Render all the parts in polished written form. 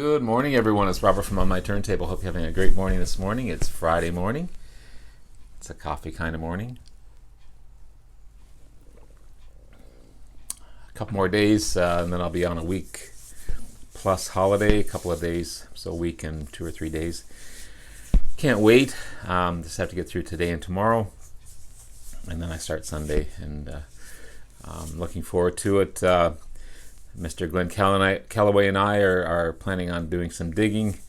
Good morning, everyone. It's Robert from On My Turntable. Hope you're having a great morning this morning. It's Friday morning. It's a coffee kind of morning. A couple more days, and then I'll be on a week plus holiday. A couple of days, so a week and 2 or 3 days. Can't wait. Just have to get through today and tomorrow, and then I start Sunday, and looking forward to it. Mr. Glenn Calloway and I are planning on doing some digging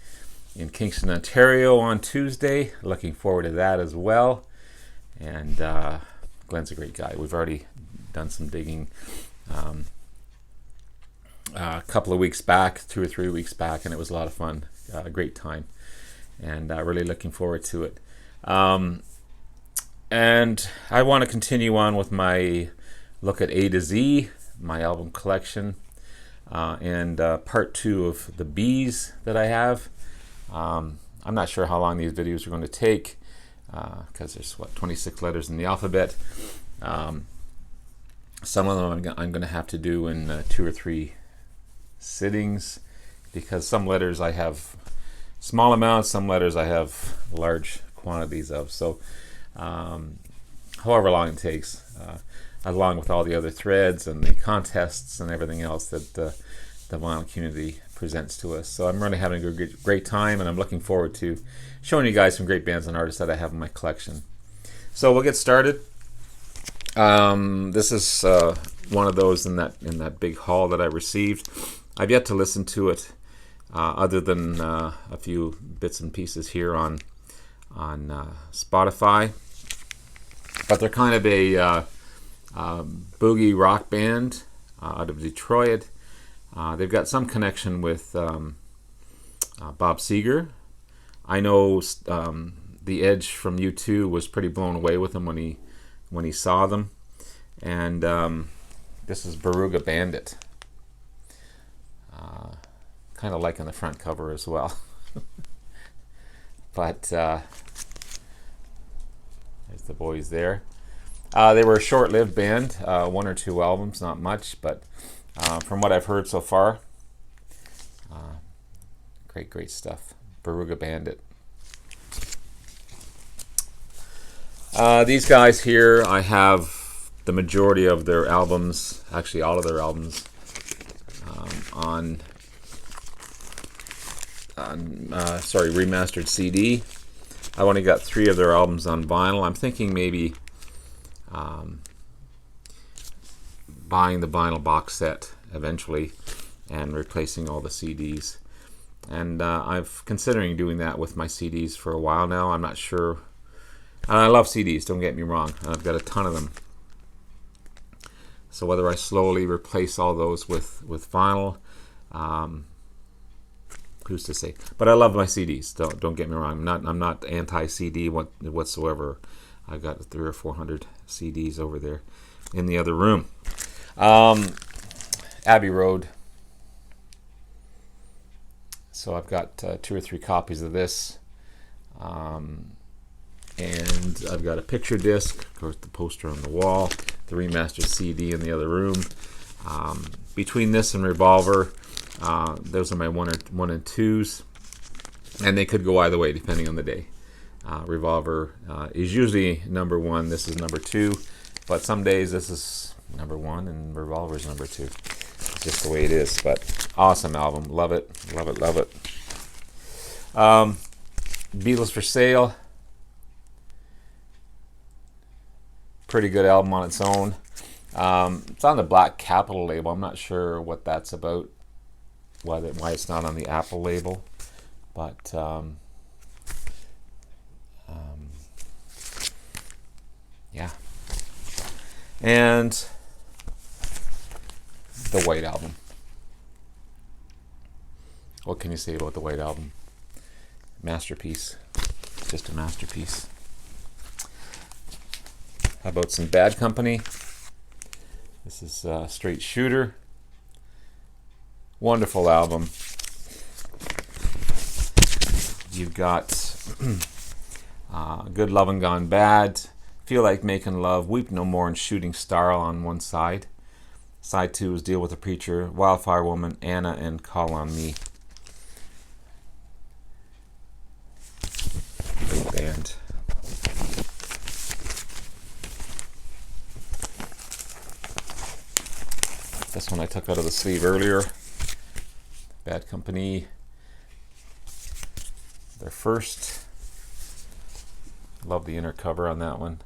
in Kingston, Ontario on Tuesday. Looking forward to that as well. And Glenn's a great guy. We've already done some digging a couple of weeks back, 2 or 3 weeks back, and it was a lot of fun. A great time. And really looking forward to it. And I want to continue on with my look at A to Z, my album collection. And part 2 of the B's that I have. I'm not sure how long these videos are going to take because there's 26 letters in the alphabet. Some of them I'm going to have to do in 2 or 3 sittings because some letters I have small amounts, some letters I have large quantities of. So however long it takes. Along with all the other threads and the contests and everything else that the vinyl community presents to us. So I'm really having a great time, and I'm looking forward to showing you guys some great bands and artists that I have in my collection. So we'll get started. This is one of those in that big haul that I received. I've yet to listen to it, other than a few bits and pieces here on Spotify. But they're kind of a boogie rock band out of Detroit. They've got some connection with Bob Seger. I know the Edge from U2 was pretty blown away with them when he saw them. And this is Beruga Bandit. Kind of liking the front cover as well. But there's the boys there. They were a short-lived band, 1 or 2 albums, not much, but from what I've heard so far, great stuff. Beruga Bandit. These guys here, I have the majority of their albums, actually all of their albums, on remastered CD. I've only got 3 of their albums on vinyl. I'm thinking maybe buying the vinyl box set eventually and replacing all the CDs. And I'm considering doing that with my CDs for a while now. I'm not sure. And I love CDs, don't get me wrong. I've got a ton of them. So whether I slowly replace all those with vinyl, who's to say? But I love my CDs. Don't get me wrong. I'm not anti-CD whatsoever. I've got 300 or 400 CDs over there in the other room. Abbey Road. So I've got 2 or 3 copies of this. And I've got a picture disc, of course the poster on the wall, the remastered CD in the other room. Between this and Revolver, those are my 1 and 2s. And they could go either way depending on the day. Revolver is usually number 1. This is number 2, but some days this is number 1 and Revolver is number 2. It's just the way it is. But awesome album, love it. Beatles for Sale, pretty good album on its own. It's on the Black Capital label. I'm not sure what that's about, why it's not on the Apple label, but. Yeah. And the White Album. What can you say about the White Album? Masterpiece. Just a masterpiece. How about some Bad Company? This is Straight Shooter. Wonderful album. You've got Good Lovin' Gone Bad, Feel Like Making Love, Weep No More, and Shooting Star on one side. Side 2 is Deal with the Preacher, Wildfire Woman, Anna, and Call on Me. This one I took out of the sleeve earlier. Bad Company. Their first. Love the inner cover on that one.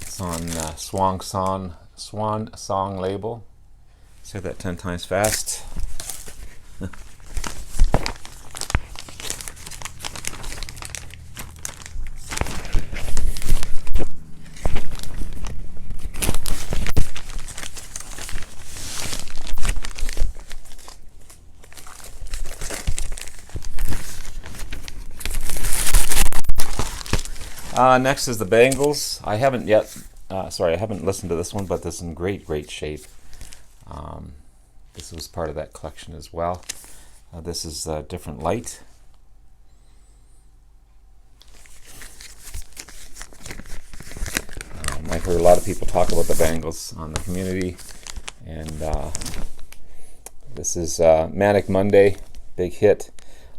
It's on Swan Song label. Say that 10 times fast. Next is the Bangles. I haven't listened to this one, but this is in great shape. This was part of that collection as well. This is a different light. I've heard a lot of people talk about the Bangles on the community, and this is Manic Monday, big hit.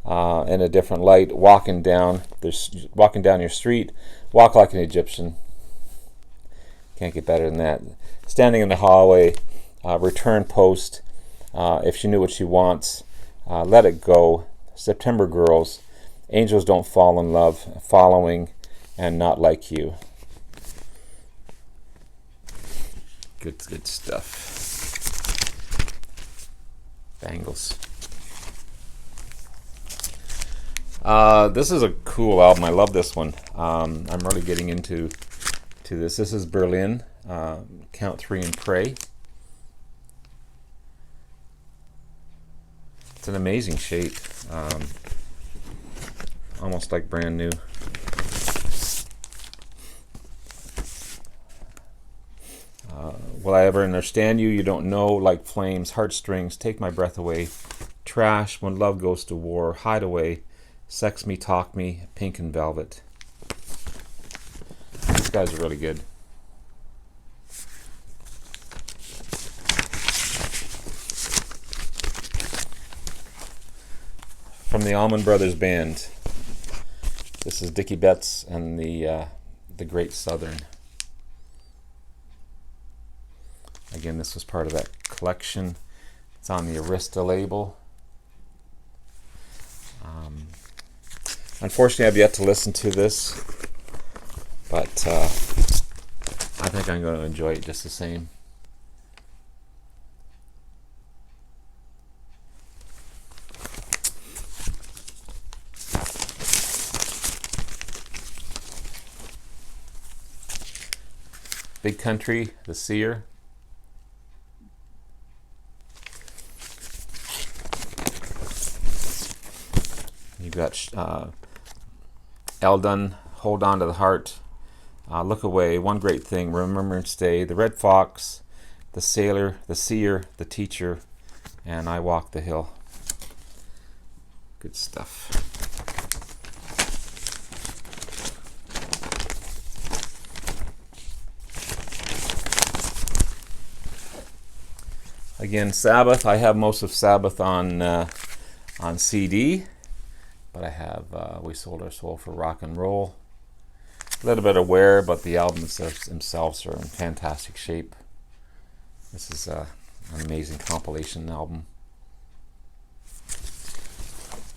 In a different light, walking down your street, walk like an Egyptian. Can't get better than that. Standing in the hallway, return post. If she knew what she wants, let it go. September girls, angels don't fall in love, following and not like you. Good stuff. Bangles. This is a cool album. I love this one. I'm really getting into this. This is Berlin. Count 3 and Pray. It's an amazing shape. Almost like brand new. Will I ever understand you? You don't know. Like flames, heartstrings, take my breath away. Trash, when love goes to war. Hideaway. Sex Me, Talk Me, Pink and Velvet. These guys are really good. From the Allman Brothers Band. This is Dickie Betts and the Great Southern. Again, this was part of that collection. It's on the Arista label. Unfortunately, I've yet to listen to this, but I think I'm going to enjoy it just the same. Big Country, The Seer. You've got Eldon, Hold On to the Heart, Look Away, One Great Thing, Remember and Stay, The Red Fox, The Sailor, The Seer, The Teacher, and I Walk the Hill. Good stuff. Again, Sabbath. I have most of Sabbath on CD. But I have We Sold Our Soul for Rock and Roll. A little bit of wear, but the albums themselves are in fantastic shape. This is an amazing compilation album.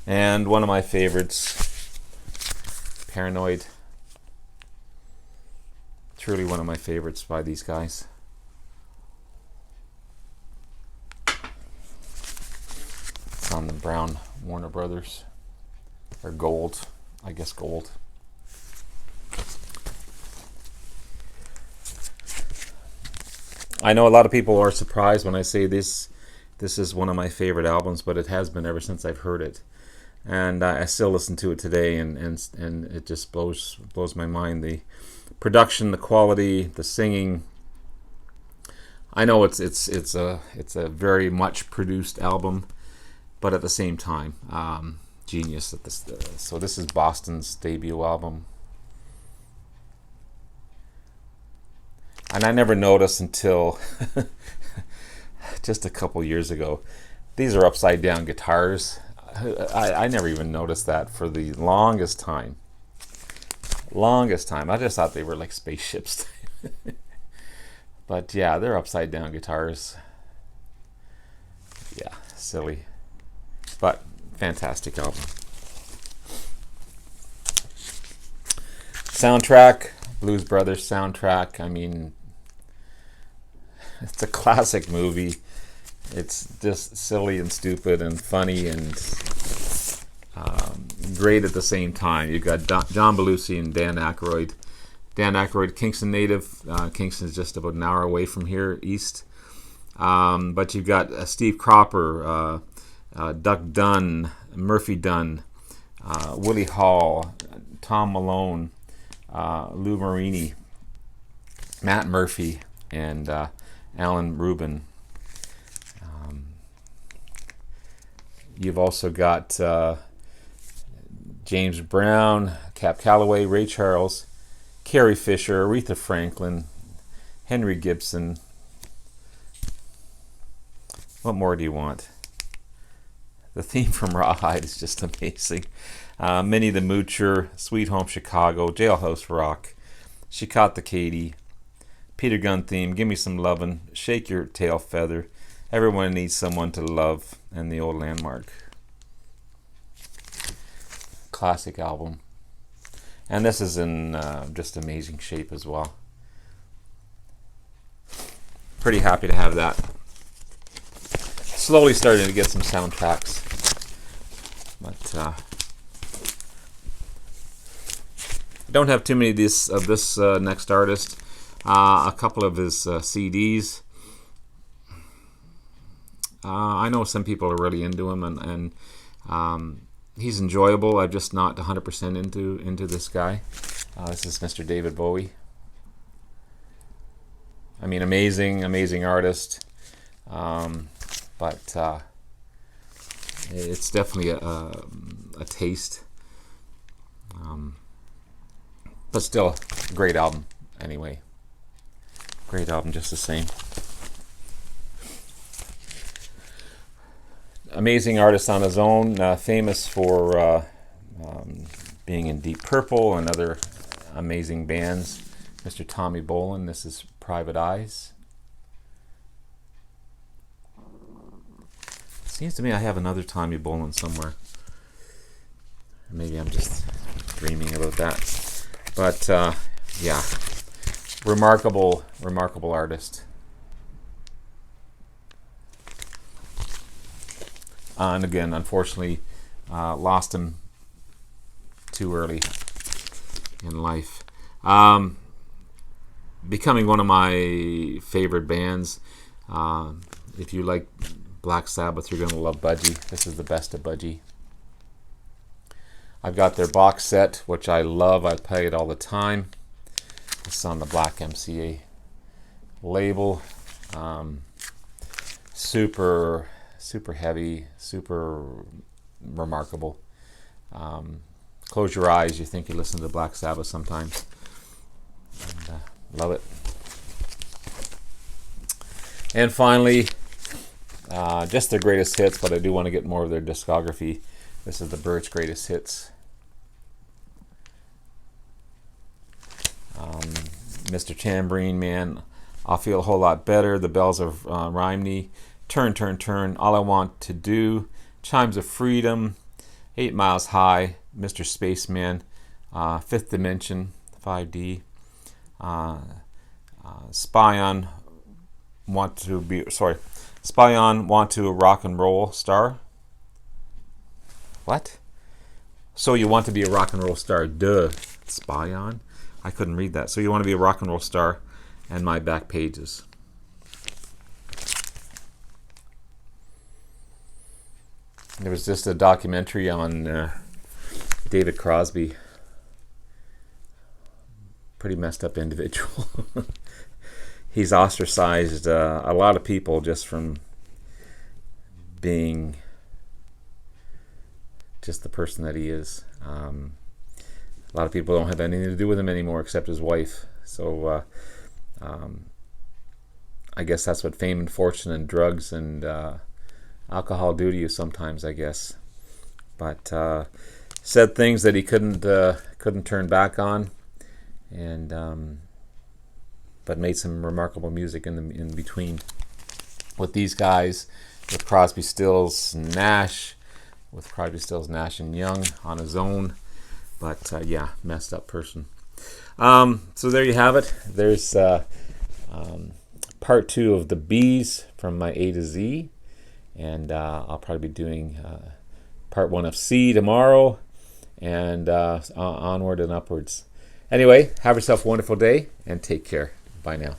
And one of my favorites, Paranoid. Truly one of my favorites by these guys. It's on the brown Warner Brothers. Or gold, I guess gold. I know a lot of people are surprised when I say this is one of my favorite albums, but it has been ever since I've heard it. And I still listen to it today, and it just blows my mind. The production, the quality, the singing. I know it's a very much produced album, but at the same time, genius at this. So this is Boston's debut album, and I never noticed until just a couple years ago. These are upside down guitars. I never even noticed that for the longest time. Longest time. I just thought they were like spaceships. But yeah, they're upside down guitars. Yeah, silly. But fantastic album. Soundtrack, Blues Brothers soundtrack. I mean, it's a classic movie. It's just silly and stupid and funny and great at the same time. You've got John Belushi and Dan Aykroyd. Dan Aykroyd, Kingston native. Kingston's just about an hour away from here, east. But you've got Steve Cropper, Duck Dunn, Murphy Dunn, Willie Hall, Tom Malone, Lou Marini, Matt Murphy, and Alan Rubin. You've also got James Brown, Cap Calloway, Ray Charles, Carrie Fisher, Aretha Franklin, Henry Gibson. What more do you want? The theme from Rawhide is just amazing. Minnie the Moocher, Sweet Home Chicago, Jailhouse Rock, She Caught the Katy, Peter Gunn theme, Give Me Some Lovin', Shake Your Tail Feather, Everyone Needs Someone to Love, and The Old Landmark. Classic album. And this is in just amazing shape as well. Pretty happy to have that. Slowly starting to get some soundtracks. But I don't have too many of this next artist. A couple of his CDs. I know some people are really into him, and he's enjoyable. I'm just not 100% into this guy. This is Mr. David Bowie. I mean, amazing artist. But it's definitely a taste. But still, a great album anyway. Great album just the same. Amazing artist on his own, famous for being in Deep Purple and other amazing bands. Mr. Tommy Bolin, this is Private Eyes. Seems to me I have another Tommy Bolin somewhere. Maybe I'm just dreaming about that. But yeah, remarkable artist. And again, unfortunately, lost him too early in life. Becoming one of my favorite bands. If you like Black Sabbath, you're going to love Budgie. This is the best of Budgie. I've got their box set, which I love. I play it all the time. It's on the Black MCA label. Super heavy, super remarkable. Close your eyes, you think you listen to Black Sabbath sometimes. And, love it. And finally, just their greatest hits, but I do want to get more of their discography. This is the Byrds' greatest hits. Mr. Tambourine Man, I'll Feel a Whole Lot Better, The Bells of Rhymney, Turn, Turn, Turn, All I Want to Do, Chimes of Freedom, 8 Miles High, Mr. Spaceman, Fifth Dimension, 5D, Spy on Want to a Rock and Roll Star. What? So you want to be a rock and roll star? Duh. Spy on? I couldn't read that. So you want to be a rock and roll star, and My Back Pages. There was just a documentary on David Crosby. Pretty messed up individual. He's ostracized a lot of people just from being just the person that he is. A lot of people don't have anything to do with him anymore except his wife. So I guess that's what fame and fortune and drugs and alcohol do to you sometimes, I guess. But said things that he couldn't turn back on. and but made some remarkable music in between with these guys, with Crosby, Stills, Nash, and Young on his own. But yeah, messed up person. So there you have it. There's part 2 of the B's from my A to Z, and I'll probably be doing part 1 of C tomorrow, and onward and upwards. Anyway, have yourself a wonderful day and take care. Bye now.